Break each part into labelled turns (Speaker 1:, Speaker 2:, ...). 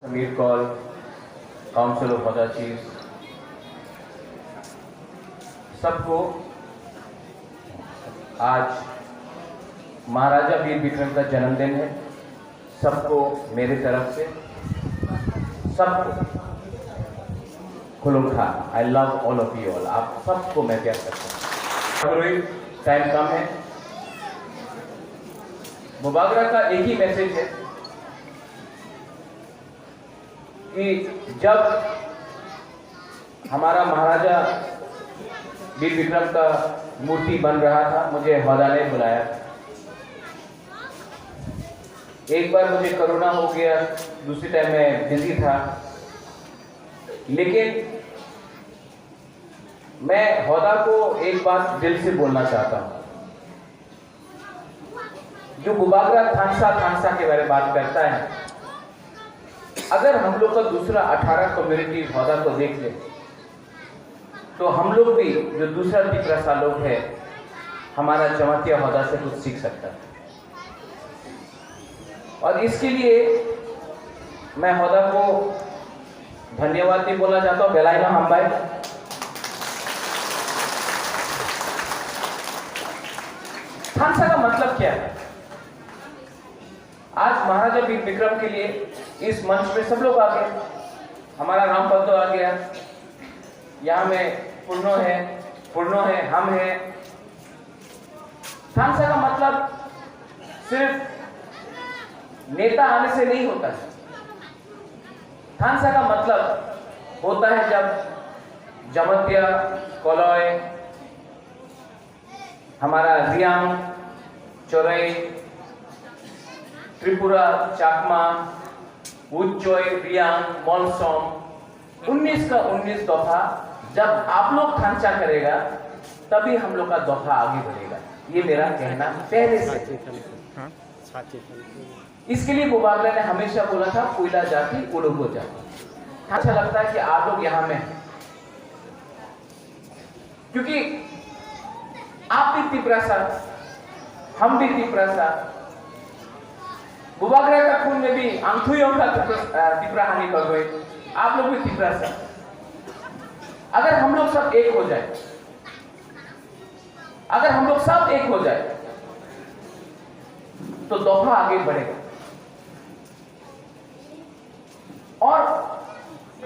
Speaker 1: Samir Kaul, Council of Hauda Chiefs, सबको आज महाराजा वीर विक्रम का जन्मदिन है। सबको मेरी तरफ से सबको खुलूम खान, I love all of you all. आप सबको मैं प्यार करता हूँ। टाइम कम है। मुबागरा का एक ही मैसेज है कि जब हमारा महाराजा वीर विक्रम का मूर्ति बन रहा था, मुझे हौदा ने बुलाया। एक बार मुझे कोरोना हो गया, दूसरी टाइम मैं बिजी था, लेकिन मैं हौदा को एक बात दिल से बोलना चाहता हूं। जो मुबागरा थानसा के बारे में बात करता है, अगर हम लोग का दूसरा 18 कम्युनिटी हौदा को देख ले तो हम लोग भी जो दूसरा तिपरासा लोग है, हमारा जमातिया हौदा से कुछ सीख सकता है। और इसके लिए मैं हौदा को धन्यवाद भी बोलना चाहता हूँ। बेलाइना हम भाई, थानसा का मतलब क्या है? आज महाराजा वीर विक्रम के लिए इस मंच पे सब लोग आ गए। हमारा राम पद्दो आ गया, यहाँ में पूर्णो है, हम हैं। थानसा का मतलब सिर्फ नेता आने से नहीं होता है। थानसा का मतलब होता है जब जमतिया, कोलॉय, हमारा रियांग, चोरई, त्रिपुरा, चाकमा, उच्चोय, रियांग, मोलसोम, 19 का 19 दफा जब आप लोग थानसा करेगा तभी हम लोग का दफा आगे बढ़ेगा। ये मेरा कहना पहले से। इसके लिए मुबागरा ने हमेशा बोला था, कोयला जाति उड़ुगो जाति। अच्छा लगता है कि आप लोग यहां में, क्योंकि आप भी तिपरासा, हम भी तिपरासा। मुबागरा का खून में भी आंखुयों का तिपराहानी कर गए। आप लोग भी तिपरासा। अगर हम लोग सब एक हो जाए, अगर हम लोग सब एक हो जाए तो दफा आगे बढ़ेगा। और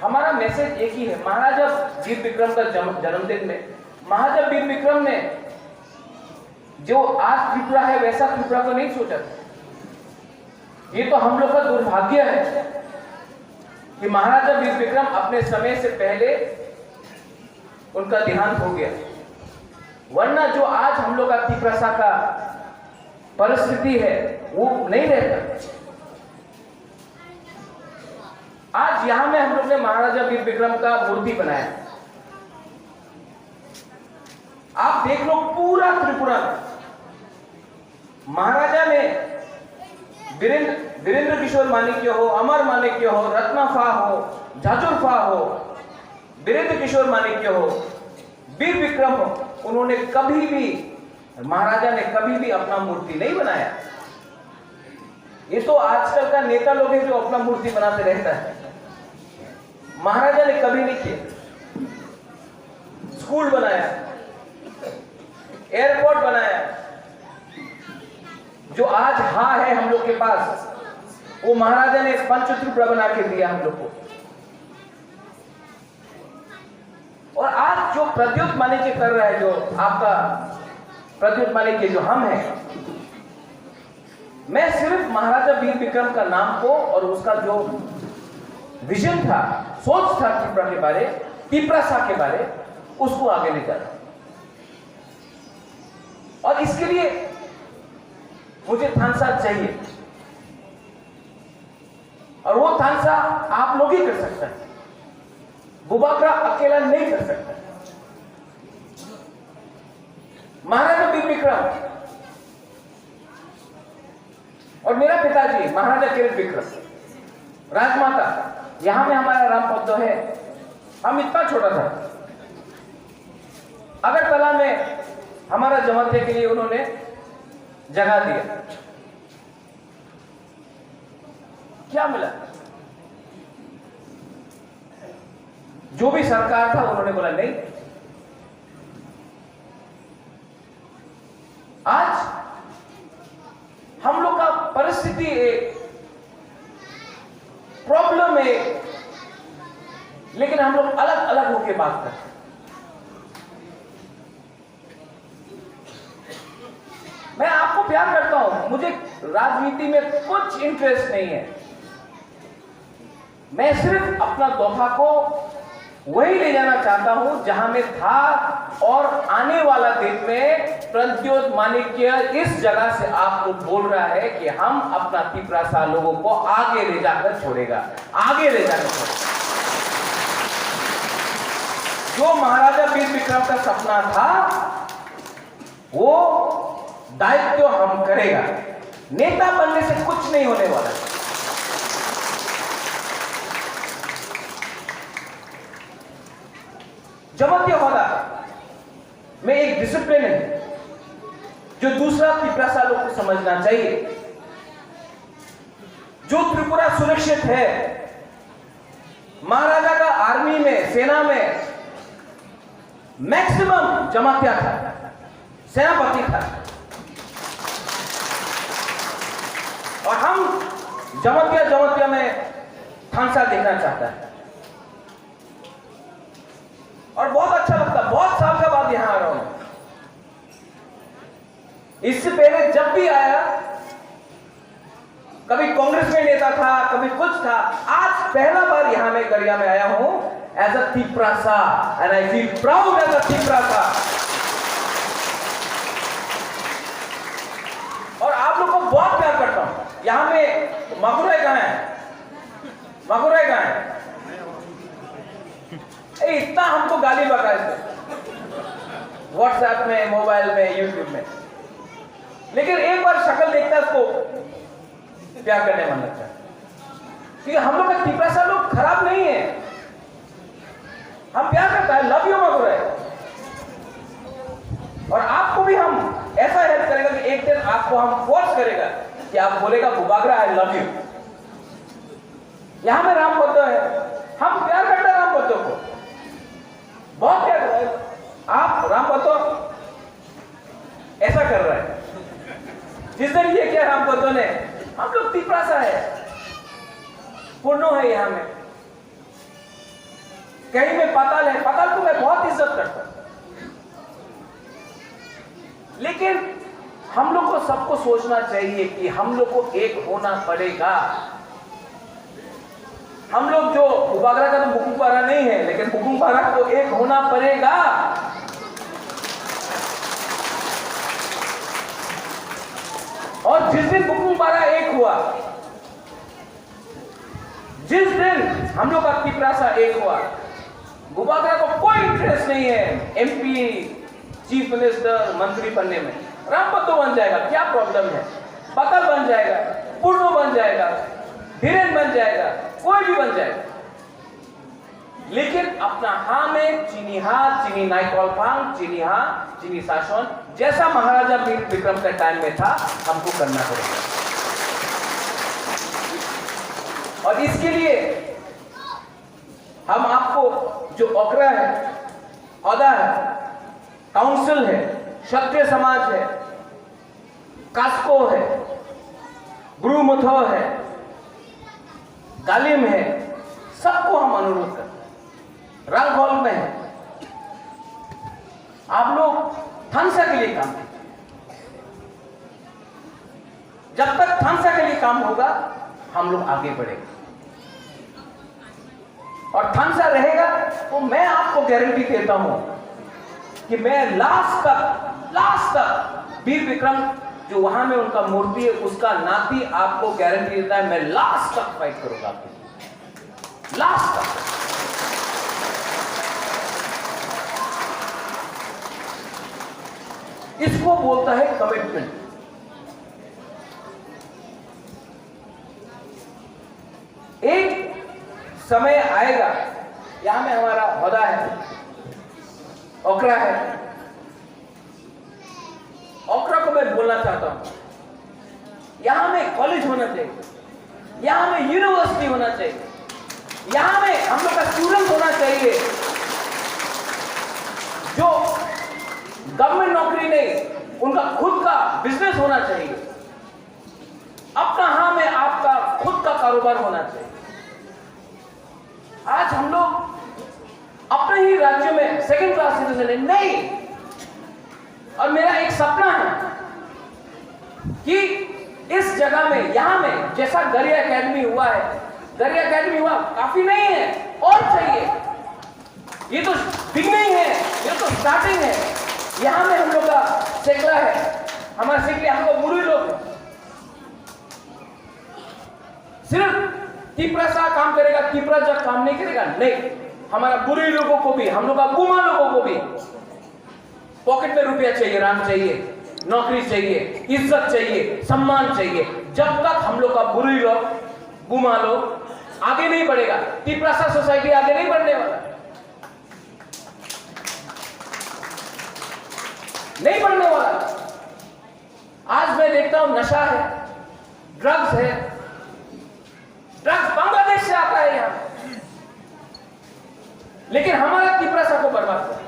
Speaker 1: हमारा मैसेज एक ही है। महाराजा वीर विक्रम का जन्मदिन में महाराजा वीर विक्रम ने जो आज त्रिपुरा है वैसा त्रिपुरा को नहीं सोचा था। ये तो हम लोग का दुर्भाग्य है कि महाराजा वीर विक्रम अपने समय से पहले उनका देहांत हो गया, वरना जो आज हम लोग का तिपरासा का परिस्थिति है वो नहीं रहता। आज यहां में हम लोग ने महाराजा वीर विक्रम का मूर्ति बनाया। आप देख लो पूरा त्रिपुरा में महाराजा ने वीरेंद्र किशोर माणिक्य हो, अमर माणिक्य हो, रत्नाफा हो, झाजुरफा हो, वीरेंद्र किशोर माणिक्य हो, वीर विक्रम हो, उन्होंने कभी भी, महाराजा ने कभी भी अपना मूर्ति नहीं बनाया। ये तो आजकल का नेता लोग है जो अपना मूर्ति बनाते रहता है। महाराजा ने कभी नहीं किया। स्कूल बनाया, एयरपोर्ट बनाया, जो आज है हम लोग के पास, वो महाराजा ने पंचत्रिपुरा बना के दिया हम लोग को। और आज जो प्रद्युत माणिक्य कर रहा है, जो आपका प्रद्युत माणिक्य जो हम हैं, मैं सिर्फ महाराजा वीर विक्रम का नाम को और उसका जो विजन था, सोच था त्रिपुरा के बारे, तिपरासा के बारे, उसको आगे लेकर। और इसके लिए मुझे थानसा चाहिए, और वो थानसा आप लोग ही कर सकते हैं। मुबागरा अकेला नहीं कर सकता। महाराजा वीर विक्रम और मेरा पिताजी महाराजा किरीट विक्रम, राजमाता, यहां में हमारा राम पद्दो है। हम इतना छोटा था, अगरतला में हमारा जमाते के लिए उन्होंने जगह दिया। क्या मिला? जो भी सरकार था उन्होंने बोला नहीं। आज हम लोग का परिस्थिति एक प्रॉब्लम है, लेकिन हम लोग अलग अलग होकर बात करते हैं। मैं आपको प्यार करता हूं, मुझे राजनीति में कुछ इंटरेस्ट नहीं है। मैं सिर्फ अपना तोहफा को वही ले जाना चाहता हूं जहां में था, और आने वाला दिन में प्रद्योत माणिक्य इस जगह से आपको बोल रहा है कि हम अपना तिपरासा लोगों को आगे ले जाकर छोड़ेगा, आगे ले जाकर छोड़ेगा। जो महाराजा वीर विक्रम का सपना था वो दायित्व हम करेगा। नेता बनने से कुछ नहीं होने वाला। जमातीय होदा में एक डिसिप्लिन है जो दूसरा तिपरासा लोग को समझना चाहिए। जो त्रिपुरा सुरक्षित है, महाराजा का आर्मी में, सेना में मैक्सिमम जमातिया था, सेनापति था, और हम जमातिया में थानसा देखना चाहता है। और बहुत अच्छा लगता, बहुत साल के बाद यहां आ रहा हूं। इससे पहले जब भी आया, कभी कांग्रेस में नेता था, कभी कुछ था। आज पहला बार यहां मैं गरिया में आया हूं as a Tiprasa, and I feel proud as a Tiprasa. और आप लोग को बहुत प्यार करता हूं। यहां में मगुराई कहां है? मगुराई कहां है? इतना हमको गाली बका है व्हाट्सएप में, मोबाइल में, यूट्यूब में, लेकिन एक बार शक्ल देखता है उसको प्यार करने मन लगता है। क्योंकि हम लोग का तिपरासा लोग खराब नहीं है, हम प्यार करता है। लव यू मगुराई। और आपको भी हम ऐसा हेल्प करेगा कि एक दिन आपको हम फोर्स करेगा कि आप बोलेगा बुबागरा आई लव यू। यहां में राम बद्दो है, हम प्यार करते हैं राम बद्दो को, बहुत प्यार कर रहे हैं। आप राम बद्दो ऐसा कर रहे हैं। जिस दिन ये किया राम बद्दो ने, हम लोग तिपरासा है, पुण्यो है यहां में, कहीं में पाताल है। पाताल को मैं बहुत इज्जत करता हूं, लेकिन हम लोग को सबको सोचना चाहिए कि हम लोग को एक होना पड़ेगा। हम लोग जो बुबागरा का तो बुकुंपारा नहीं है, लेकिन बुकुंपारा को एक होना पड़ेगा। और जिस दिन बुकुंपारा एक हुआ, जिस दिन हम लोग का तिपरासा एक हुआ, बुबागरा को कोई इंटरेस्ट नहीं है एमपी, चीफ मिनिस्टर, मंत्री बनने में। राम बद्दो बन जाएगा, क्या प्रॉब्लम है? पतल बन जाएगा, पूर्णो बन जाएगा, धीरेन बन जाएगा, कोई भी बन जाएगा। लेकिन अपना हाँ में चीनी हाँ, चीनी नाइकॉलफांग, चीनी हाँ, चीनी शासन जैसा महाराजा वीर विक्रम के टाइम में था, हमको करना पड़ेगा। और इसके लिए हम आपको जो ओकरा है, औदा है, काउंसिल है, क्षत्रिय समाज है, कास्को है, गुरुमुथो है, गालिम है, सबको हम अनुरोध करते हैं। रंग हॉल में है, आप लोग थानसा के लिए काम कीजिए। जब तक थानसा के लिए काम होगा, हम लोग आगे बढ़ेंगे। और थानसा रहेगा तो मैं आपको गारंटी देता हूं कि मैं लास्ट तक वीर विक्रम जो वहां में उनका मूर्ति है, उसका नाती आपको गारंटी देता है, मैं लास्ट तक फाइट करूंगा आपके लिए, लास्ट तक। इसको बोलता है कमिटमेंट। एक समय आएगा, यहां में हमारा होदा है, ओकरा है, ओकरा को मैं बोलना चाहता हूं, यहां में कॉलेज होना चाहिए, यहां में यूनिवर्सिटी होना चाहिए, यहां में हम लोग का स्टूडेंट होना चाहिए। चाहिए, जो गवर्नमेंट नौकरी नहीं, उनका खुद का बिजनेस होना चाहिए, अपना हाँ में आपका खुद का कारोबार होना चाहिए। आज हम लोग अपने ही राज्य में सेकंड क्लास सिटीजन है नहीं। और मेरा एक सपना है कि इस जगह में, यहां में जैसा गरिया एकेडमी हुआ है, गरिया एकेडमी हुआ काफी नहीं है, और चाहिए। ये तो बिगनिंग है, ये तो स्टार्टिंग है। यहां में हम लोग का सेकला है, हमारे सेकले हम लोग बुरी लोग हैं। सिर्फ तीपरा सा काम करेगा, तीपरा जब काम नहीं करेगा नहीं। हमारा बुरी लोगों को भी, हम लोग का गुमा लोगों को भी पॉकेट में रुपया चाहिए, राम चाहिए, नौकरी चाहिए, इज्जत चाहिए, सम्मान चाहिए। जब तक हम लोग का बुरी लोग, गुमा लोग आगे नहीं बढ़ेगा, तीपरा सा सोसाइटी आगे नहीं बढ़ने वाला, नहीं बढ़ने वाला। आज मैं देखता हूं नशा है, ड्रग्स है, ड्रग्स बांग्लादेश से आता है यहां, लेकिन हमारा तीपरा को बर्बाद कर।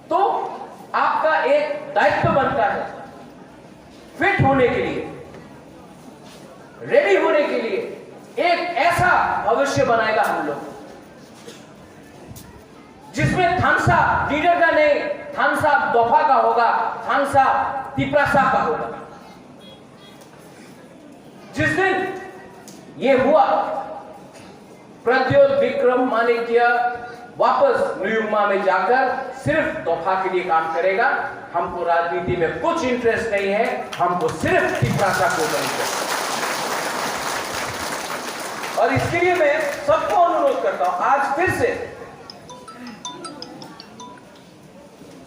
Speaker 1: तो आपका एक दायित्व बनता है फिट होने के लिए, रेडी होने के लिए, एक ऐसा भविष्य बनाएगा हम लोग जिसमें थानसा लीडर का नहीं, थानसा दोफा का होगा, थानसा तीपरासा का होगा। जिस दिन ये हुआ, प्रद्योत विक्रम माणिक्य वापस न्यूमा में जाकर सिर्फ तोहफा के लिए काम करेगा। हमको राजनीति में कुछ इंटरेस्ट नहीं है, हमको सिर्फ तीपरासा को इंटरेस्ट। और इसके लिए मैं सबको अनुरोध करता हूं, आज फिर से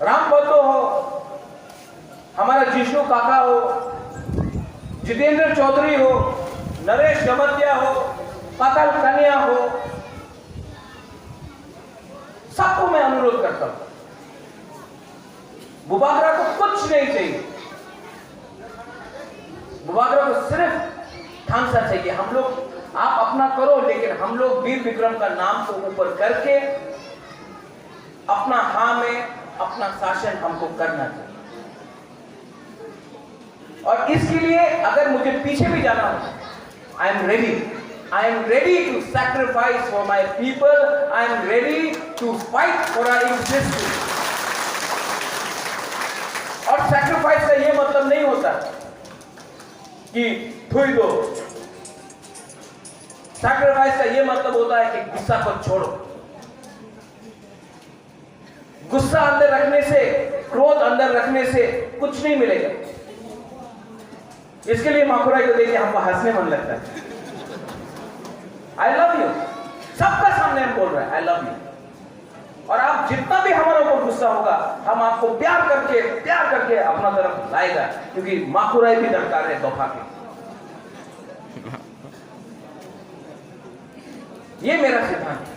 Speaker 1: राम बद्दो हो, हमारा जिष्णु काका हो, जितेंद्र चौधरी हो, नरेश जमतिया हो, पाताल कन्या हो, सबको मैं अनुरोध करता हूं, बुबागरा को कुछ नहीं चाहिए, बुबागरा को सिर्फ थानसा चाहिए। हम लोग, आप अपना करो, लेकिन हम लोग वीर विक्रम का नाम को ऊपर करके अपना हाँ में अपना शासन हमको करना चाहिए। और इसके लिए अगर मुझे पीछे भी जाना हो, I am ready, I am ready to sacrifice for my people. I am ready to fight for our existence. और sacrifice का ये मतलब नहीं होता कि थूई दो। Sacrifice का ये मतलब होता है कि गुस्सा को छोड़ो। गुस्सा अंदर रखने से, क्रोध अंदर रखने से कुछ नहीं मिलेगा। इसके लिए माखुराई को देखिए, हमको हंसने मन लगता है। I love you, सबका सामने हम बोल रहे हैं I love you। और आप जितना भी हमारे ऊपर गुस्सा होगा, हम आपको प्यार करके अपना तरफ लाएगा, क्योंकि माखुराई भी दरकार है दोफा के। ये मेरा सिद्धांत है।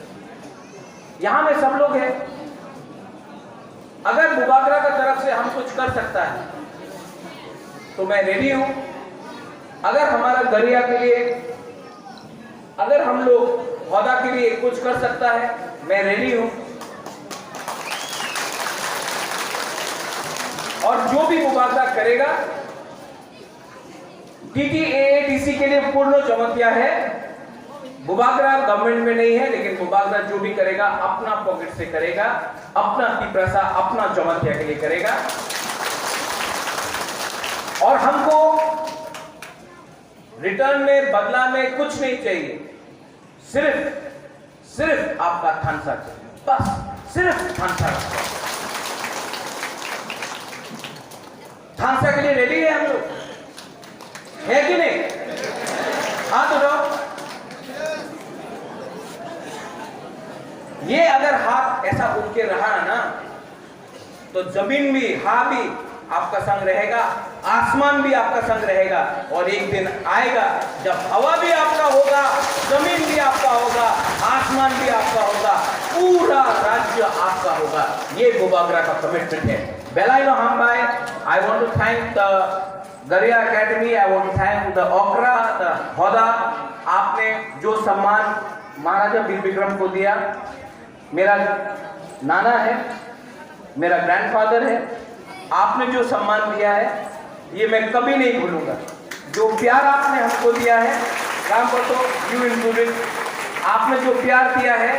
Speaker 1: यहां में सब लोग हैं, अगर बुबागरा का तरफ से हम कुछ कर सकता है तो मैं रेडी हूं। अगर हमारा गरिया के लिए, अगर हम लोग वादा के लिए कुछ कर सकता है, मैं रेडी हूं। और जो भी मुबादला करेगा, TTAATC के लिए पूर्ण जमतिया है। मुबादला गवर्नमेंट में नहीं है, लेकिन मुबादला जो भी करेगा अपना पॉकेट से करेगा, अपना तीपरासा, अपना जमतिया के लिए करेगा। और हमको रिटर्न में, बदला में कुछ नहीं चाहिए, सिर्फ आपका थानसा चाहिए, बस सिर्फ थानसा। थानसा के लिए रेडी है हम लोग, है कि नहीं? हाथ उठाओ। ये अगर हाथ ऐसा उठ के रहा ना, तो जमीन भी, हा भी आपका संग रहेगा, आसमान भी आपका संग रहेगा। और एक दिन आएगा जब हवा भी आपका होगा, जमीन भी आपका होगा, आसमान भी आपका होगा, पूरा राज्य आपका होगा। ये बुबागरा का कमिटमेंट है। बेलाइनो हमबाई, I want to thank the गरिया academy, I want to thank the ओकरा, the होदा। आपने जो सम्मान महाराजा वीर विक्रम को दिया, मेरा नाना है, मेरा ग्रैंडफादर है, आपने जो सम्मान दिया है ये मैं कभी नहीं भूलूंगा। जो प्यार आपने हमको दिया है, राम बतो यू इंक्लूडेड, आपने जो प्यार दिया है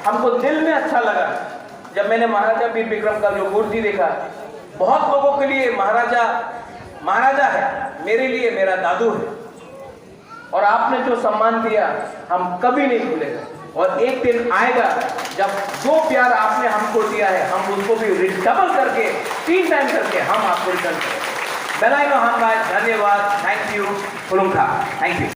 Speaker 1: हमको दिल में अच्छा लगा जब मैंने महाराजा वीर विक्रम का जो मूर्ति देखा। बहुत लोगों के लिए महाराजा है, मेरे लिए मेरा दादू है, और आपने जो सम्मान दिया हम कभी नहीं भूलेगा। और एक दिन आएगा जब जो प्यार आपने हमको दिया है हम उसको भी डबल करके 3 टाइम करके हम आपको रिटर्न करेंगे। बेलाय नो हम धन्यवाद, थैंक यू, थैंक यू।